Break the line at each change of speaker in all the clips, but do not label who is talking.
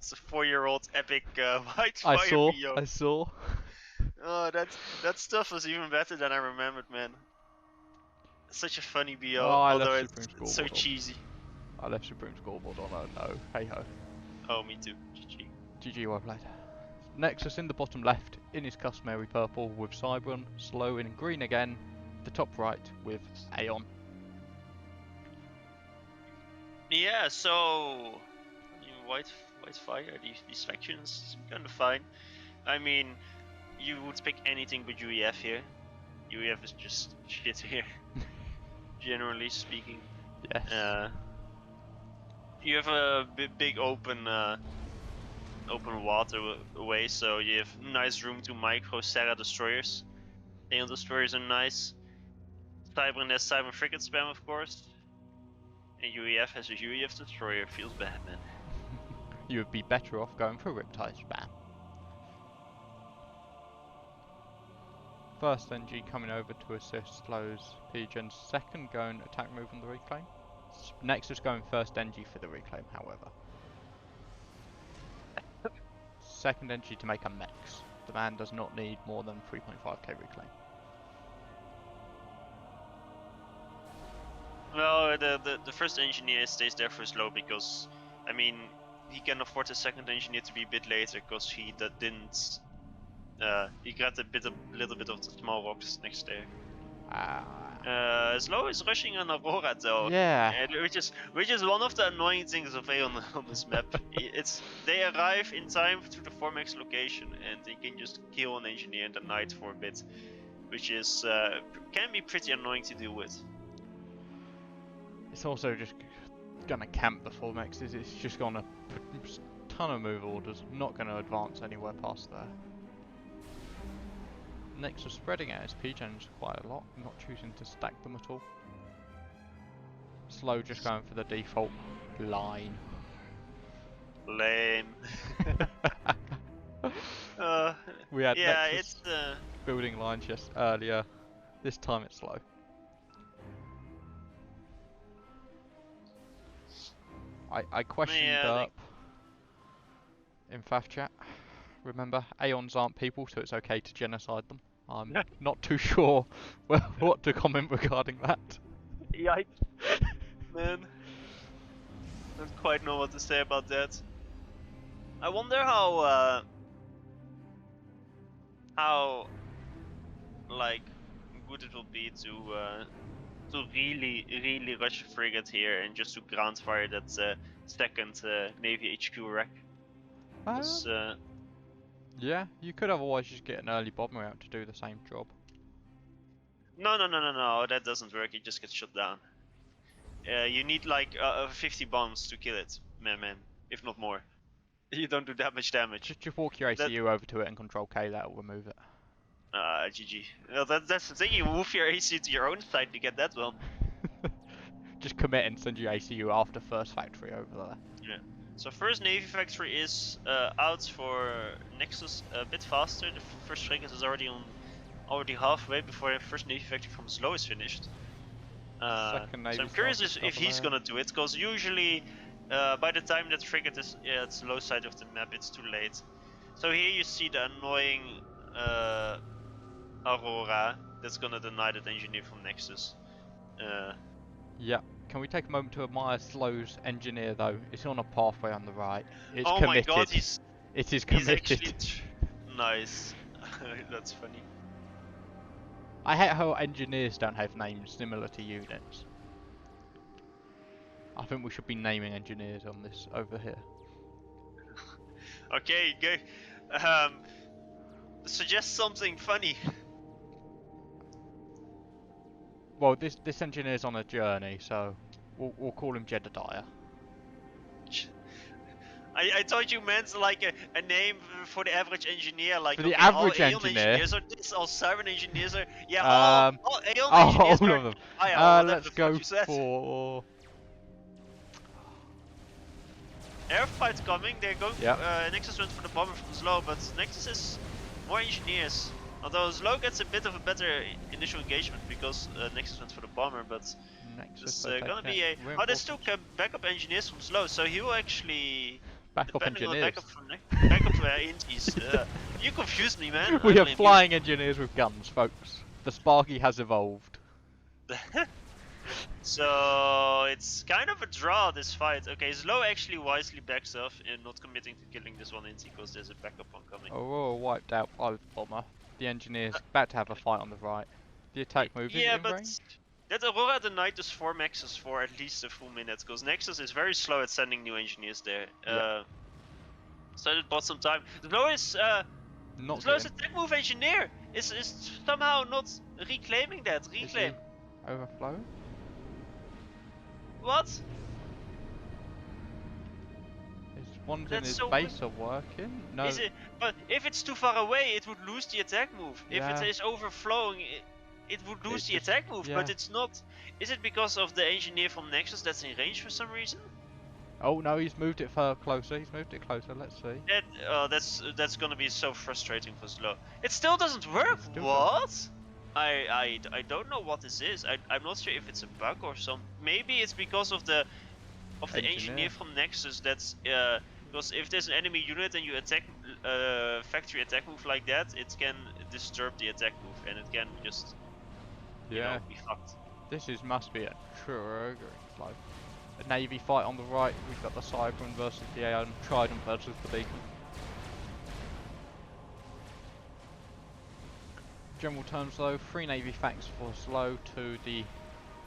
5-year-old, 4-year-old epic white fire BO.
I saw.
Oh, that stuff was even better than I remembered, man. Such a funny BO,
Oh, I
although
left
it's
Supreme
so
Scoreboard on.
cheesy.
I left Supreme Scoreboard on, oh no. Hey ho.
Oh, me too. GG.
GG, well played. Nexus in the bottom left, in his customary purple with Cybron, Slow in green again, the top right with Aeon.
Yeah, so white fire, these factions kind of fine. I mean, you would pick anything but UEF here. UEF is just shit here, generally speaking.
Yes.
You have a big open waterway, so you have nice room to micro Sarah destroyers. Aeon destroyers are nice. Cybern has Cybern frigate spam, of course. And UEF has a UEF destroyer. Feels bad, man.
You would be better off going for Riptide spam. First NG coming over to assist Slow's PGen, second going attack move on the reclaim. Nexus going first NG for the reclaim, however. Second NG to make a mech. The man does not need more than 3.5k reclaim.
Well, the first engineer stays there for slow because, I mean, he can afford the second engineer to be a bit later because he didn't. He grabbed a little bit of the small rocks next there. Slow is rushing an Aurora though.
Yeah.
Which is one of the annoying things of Aeon on this map. They arrive in time to the 4max location and they can just kill an engineer in the night for a bit, which is can be pretty annoying to deal with.
It's also just gonna camp the 4max. It's just gonna put a ton of move orders, not gonna advance anywhere past there. Nexus spreading out his PGens quite a lot, not choosing to stack them at all. Slow just going for the default line.
Lame.
We had
yeah,
Nexus building lines just earlier. This time it's slow. I questioned Derp in FAF chat. Remember, Aeons aren't people, so it's okay to genocide them. I'm not too sure what to comment regarding that.
Yikes. Man. Don't quite know what to say about that. I wonder how like good it will be to really rush a frigate here and just to ground fire that second Navy HQ wreck.
Yeah, you could otherwise just get an early bomber out to do the same job.
No, that doesn't work. It just gets shut down. You need like 50 bombs to kill it, man, if not more. You don't do that much damage.
Just walk your ACU over to it and control K, that'll remove it.
GG. Well, that's the thing, you move your ACU to your own side to get that one.
Just commit and send your ACU after first factory over there.
Yeah. So first Navy factory is out for Nexus a bit faster. The first frigate is already halfway before the first Navy factory from Slow is finished. So I'm curious if he's gonna do it, because usually by the time that frigate is at the low side of the map, it's too late. So here you see the annoying Aurora that's gonna deny that engineer from Nexus.
Yeah. Can we take a moment to admire Slow's engineer though? It's on a pathway on the right. It's
oh
committed.
my god,
it is committed.
He's actually nice. That's funny.
I hate how engineers don't have names similar to units. I think we should be naming engineers on this over here.
Okay, go. Suggest something funny.
Well, this engineer's on a journey, so we'll call him Jedediah.
I thought you meant like a name for the average engineer, like
for the average
all
engineer.
Engineers are this, all Siren engineers are yeah. All Aeon engineers
all
are.
of them.
Oh, yeah,
Let's go for.
Airfight's coming. They're going. Nexus went for the bomber from Slow, but Nexus is more engineers. Although Slow gets a bit of a better initial engagement because Nexus went for the bomber, but
Nexus
there's gonna be a. Oh, there's still backup engineers from Slow, so he will actually
Backup
Depending on
engineers.
backup inties. You confused me, man.
We are flying engineers with guns, folks. The Sparky has evolved.
So it's kind of a draw, this fight. Okay, ZLO actually wisely backs off and not committing to killing this one intie because there's a backup one coming.
Aurora wiped out pilot bomber. The engineer's about to have a fight on the right. The attack move is in range.
That Aurora the Knight does 4 Nexus for at least a full minute, because Nexus is very slow at sending new engineers there. So it bought some time. ZLO is ZLO's attack move engineer is somehow not reclaiming that. Reclaim.
Overflow?
What?
His ones in his
so
base are working? No.
Is it? But if it's too far away, it would lose the attack move.
Yeah.
If it is overflowing, it would lose the attack move.
Yeah.
But it's not. Is it because of the engineer from Nexus that's in range for some reason?
Oh no, he's moved it far closer. He's moved it closer. Let's see.
That's gonna be so frustrating for ZLO. It still doesn't work.
Still
What? I don't know what this is. I'm not sure if it's a bug or something. Maybe it's because of the engineer from Nexus. That's because if there's an enemy unit and you attack factory attack move like that, it can disturb the attack move and it can just you know, be fucked.
This must be a triggering flow. A navy fight on the right. We've got the Cyclone versus the Aeon, Trident versus the Beacon. General terms though, 3 navy facts for ZLO to the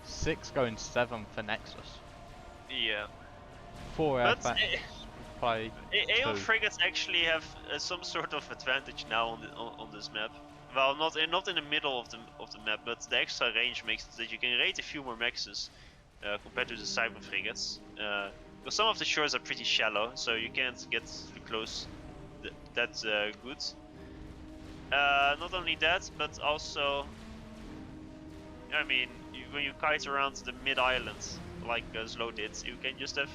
6 going 7 for Nexus.
Yeah.
4 air facts play.
Aeon frigates actually have some sort of advantage now on this map. Well, not in the middle of the map, but the extra range makes it that you can raid a few more maxes compared to the Cyber frigates. Because some of the shores are pretty shallow, so you can't get too close. That's good. Not only that, but also, I mean, when you kite around the mid-island, like ZLO did, you can just have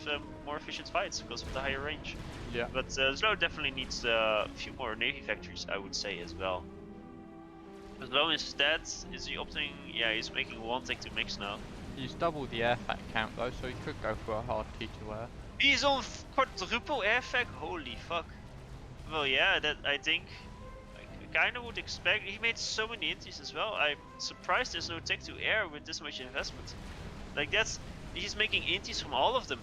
more efficient fights because of the higher range.
Yeah.
But ZLO definitely needs a few more navy factories, I would say, as well. ZLO instead, is he opting? Yeah, he's making 1 take to mix now.
He's doubled the air fact count though, so he could go for a hard T2 air.
He's on quadruple air fact, holy fuck. Well, yeah, that I think. Kinda would expect. He made so many inties as well. I'm surprised there's no tech to air with this much investment. Like he's making inties from all of them.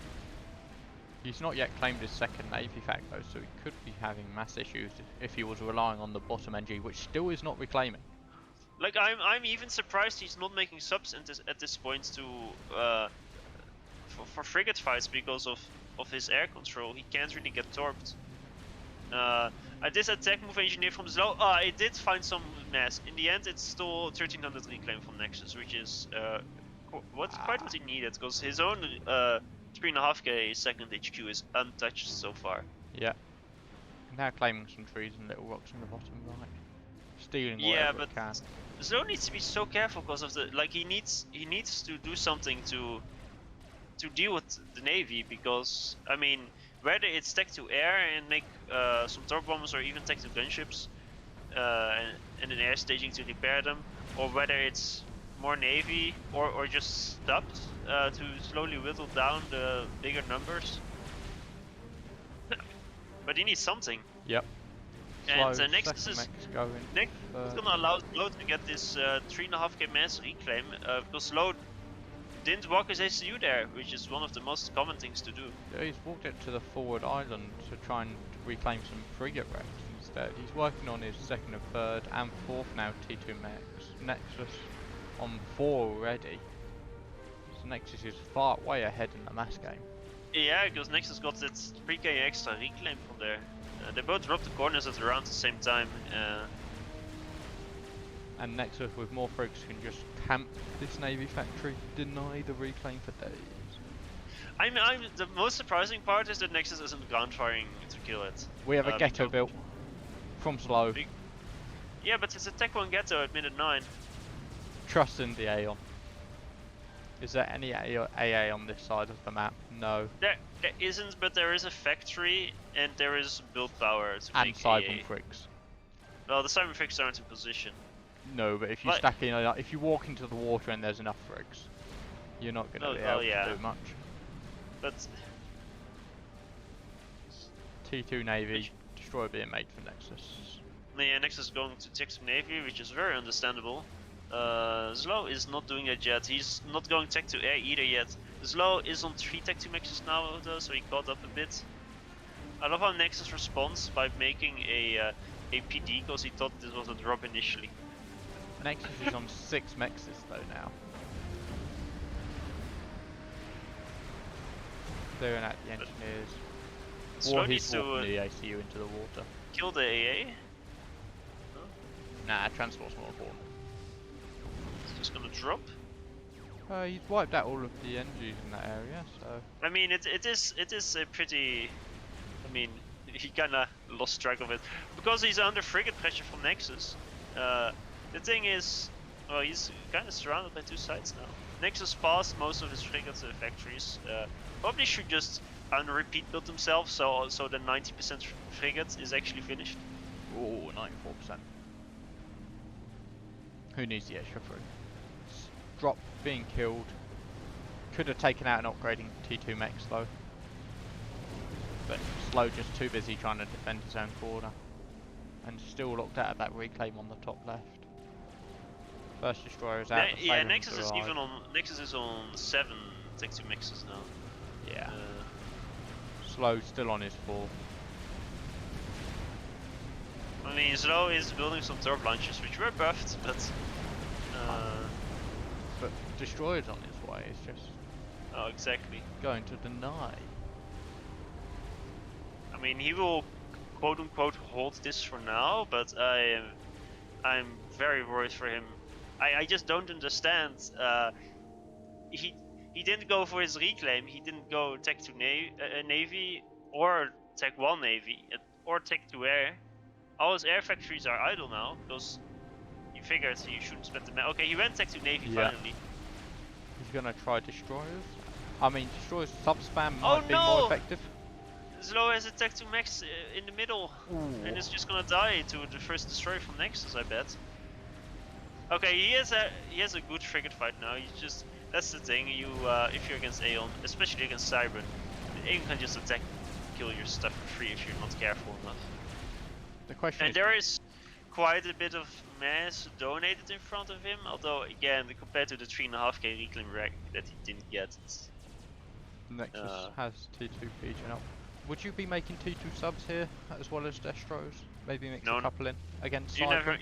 He's not yet claimed his second navy fact though, so he could be having mass issues if he was relying on the bottom NG, which still is not reclaiming.
Like I'm even surprised he's not making subs at this point to for frigate fights because of his air control. He can't really get torped. This attack move engineer from ZLO, it did find some mass. In the end, it's still 1300 reclaim from Nexus, which is quite what he needed, because his own 3.5k second HQ is untouched so far.
Yeah. Now claiming some trees and little rocks in the bottom right. Stealing whatever
yeah, but
it can.
ZLO needs to be so careful because of the he needs to do something to deal with the navy, because I mean, whether it's tech to air and make some torp bombers, or even tech to gunships and an air staging to repair them, or whether it's more navy or just stopped to slowly whittle down the bigger numbers. But he needs something.
Yep.
And Nexus is gonna allow ZLO to get this 3.5k mass reclaim because ZLO didn't walk his ACU there, which is one of the most common things to do.
Yeah, he's walked it to the forward island to try and reclaim some frigate wrecks instead. He's working on his second and third and fourth now T2 mechs. Nexus on 4 already. So Nexus is far way ahead in the mass game.
Yeah, because Nexus got that 3k extra reclaim from there. They both dropped the corners at around the same time.
And Nexus with more frigs can just camp this navy factory, deny the reclaim for days.
The most surprising part is that Nexus isn't ground firing to kill it.
We have a ghetto built from ZLO.
Yeah, but it's a Tech 1 ghetto at minute 9.
Trust in the Aeon. Is there any AA on this side of the map? No.
There isn't, but there is a factory and there is build power to
and
make
Cyber frigs.
Well, the Cyber frigs aren't in position.
No, but if you stack in, if you walk into the water and there's enough frigs, you're not going to be able to do much.
But
T2 Navy, destroyer being made for Nexus.
Yeah, Nexus is going to Tech 2 Navy, which is very understandable. ZLO is not doing that yet. He's not going Tech 2 Air either yet. ZLO is on 3 Tech 2 Nexus now though, so he caught up a bit. I love how Nexus responds by making a PD because he thought this was a drop initially.
Nexus is on 6 Mexes though now. Staring at the engineers.
ZLO
Or
needs
he's walking
to
the ACU into the water.
kill the AA.
Nah, transport's more important.
It's just gonna drop.
He's wiped out all of the NGs in that area, so...
I mean, it is a pretty... I mean, he kinda lost track of it. Because he's under frigate pressure from Nexus. The thing is... Well, he's kinda surrounded by 2 sides now. Nexus passed most of his frigates factories. Probably should just unrepeat build himself, so the 90% frigate is actually finished.
Ooh, 94%. Who needs the extra fruit? Drop being killed. Could have taken out an upgrading T2 Mex though. But Slow just too busy trying to defend his own corner. And still looked at that reclaim on the top left. First destroyer is out.
Yeah, Nexus is even on. Nexus is on 7 Tech 2 Mexes now.
Yeah. Slow still on his 4.
I mean, Slow is building some turbo launchers, which were buffed, but
destroyer's on his way. It's just.
Oh, exactly.
Going to deny.
I mean, he will quote unquote hold this for now, but I'm very worried for him. I just don't understand. He didn't go for his reclaim. He didn't go Tech 2 Navy or Tech 1 Navy or Tech 2 Air. All his air factories are idle now because he figured he shouldn't spend the okay, he went Tech 2 Navy finally.
He's gonna try destroyers. I mean, destroyers sub spam might be more effective.
ZLO has a Tech 2 Max in the middle. Ooh. And it's just gonna die to the first destroyer from Nexus, I bet. Okay, he has a good frigate fight now. He's just that's the thing. You if you're against Aeon, especially against Cybran, Aeon can just attack, kill your stuff for free if you're not careful enough.
The question
and there is quite a bit of mass donated in front of him. Although again, compared to the 3.5k reclaim rack that he didn't get, it's
Nexus has T2 PG up. Would you be making T2 subs here as well as Destros? Maybe mix a couple in against Cybran?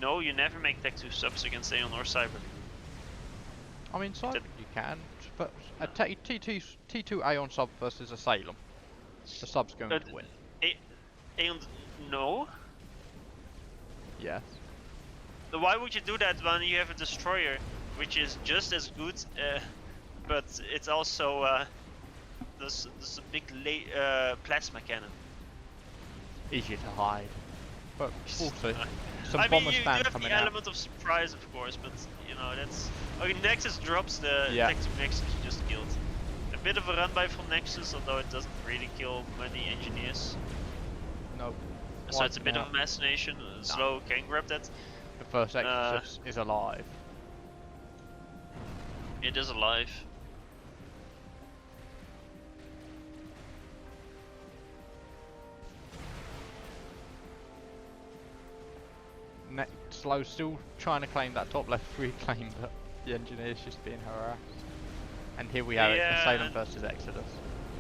No, you never make Tech 2 subs against Aeon or Cybran.
I mean, Cybran you can, but a T2 Aeon sub versus a Salem, the sub's going to win.
Aeon, no.
Yes.
Why would you do that when you have a destroyer, which is just as good, but it's also there's a big plasma cannon.
Easier to hide, but also some
I
bomber
mean, you
spam
have
coming
the
out.
element of surprise, of course, but you know that's. Okay, Nexus drops the Tech 2 Nexus you just killed. A bit of a run by from Nexus, although it doesn't really kill many engineers.
No.
So it's a bit of a machination. Slow can grab that.
The first Exorcist is alive.
It is alive.
Slow still trying to claim that top left reclaim, but the engineer's just being harassed. And here we have it, Asylum versus Exodus.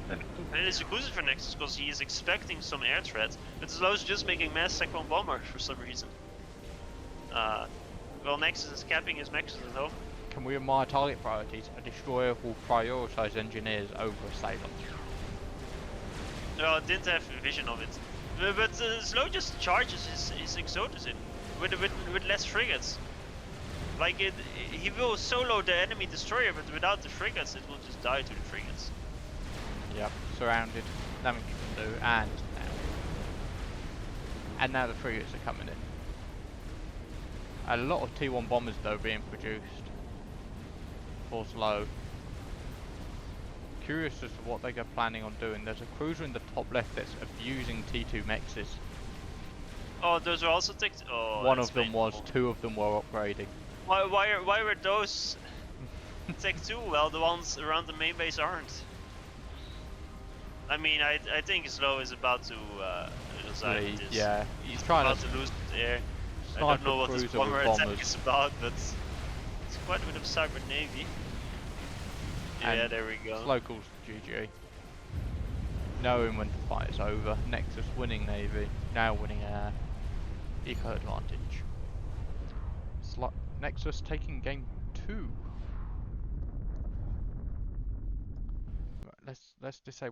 And it's good for Nexus because he is expecting some air threat, but Slow's just making mass Second bomber for some reason. Well, Nexus is capping his Nexus at home.
Can we admire target priorities? A destroyer will prioritize engineers over Asylum.
No, I didn't have a vision of it. But Slow just charges his Exodus in with less frigates. Like he will solo the enemy destroyer, but without the frigates, it will just die to the frigates.
Yep, surrounded. Nothing you can do, and now the frigates are coming in. A lot of T1 bombers though being produced for Slow. Curious as to what they're planning on doing. There's a cruiser in the top left that's abusing T2 Mexes.
Oh, those are also ticked. Oh,
one of them was. 2 of them were upgrading.
Why were those Tech 2? Well, the ones around the main base aren't. I mean, I think ZLO is about to resign with this.
Yeah,
He's
trying
about
to
to lose the air. I
sniper
don't know what this
cruiser
bomber
with
attack
bombers.
is about, but it's quite a bit of cyber navy.
And
Yeah, there we go.
slow calls to GG. Knowing when to fight is over. Nexus winning navy, now winning air. Eco advantage. Nexus taking game 2. Right, let's disable